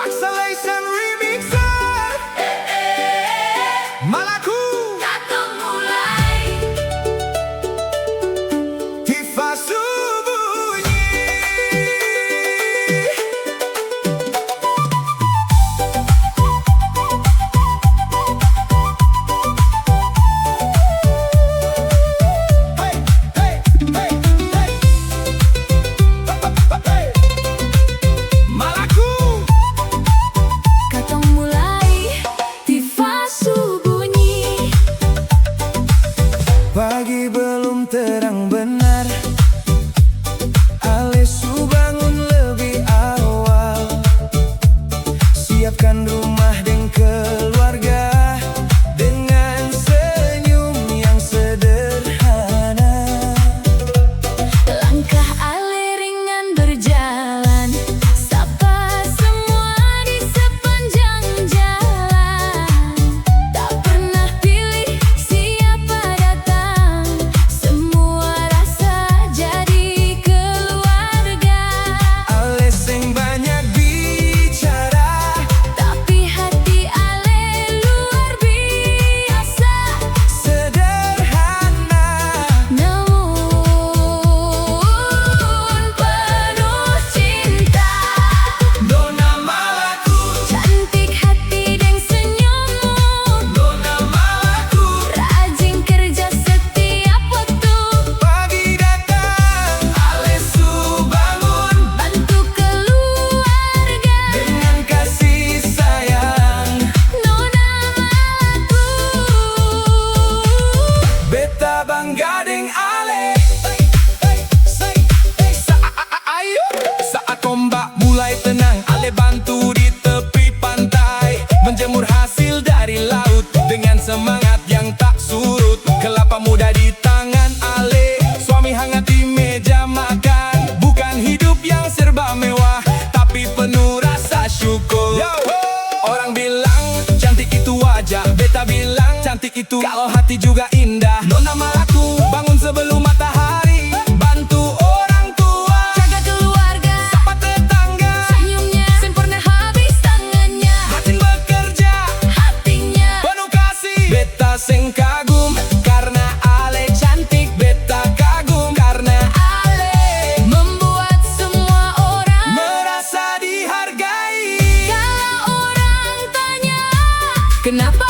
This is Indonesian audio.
Acceleration Remixer. Malaku Katong mulai. Tifa Subunyi. Hey, hey, hey, hey. Hey. Malaku Katong mulai. Tifa Subunyi. pagi belum terang benar, Alesu bangun lebih awal. Siapkan rumah dan keluarga dengan senyum yang sederhana. Langkah Ale ringan berjalan, sapa semua di sepanjang jalan. Tak pernah pilih siapa datang, semua rasa jadi keluarga. Ales yang banyak bicara, Tapi hati Ale luar biasa, sederhana. namun penuh cinta. Nona Malaku, Cantik hati dan senyummu, Nona Malaku. rajin kerja setiap waktu, Pagi datang, Alesu bangun bantu keluarga. dengan kasih sayang. Nona Malaku. Beta bangga deng Ale. Ayo, saat ombak mulai tenang, Ale bantu di tepi pantai, menjemur hasil dari laut dengan semangat yang tak surut. Kelapa muda di tangan Ale, suami hangat di meja makan. Bukan hidup yang serba mewah, tapi penuh rasa syukur. Orang bilang cantik itu wajah, beta bilang cantik itu kalau hati juga indah. Nona Malaku bangun sebelum matahari, bantu orang tua, Jaga keluarga, sapa tetangga, senyumnya sempurna habis tangannya, rajin bekerja, hatinya. penuh kasih. Beta sing kagum karena Ale cantik, beta kagum karena Ale membuat semua orang. merasa dihargai. Kalau orang tanya, kenapa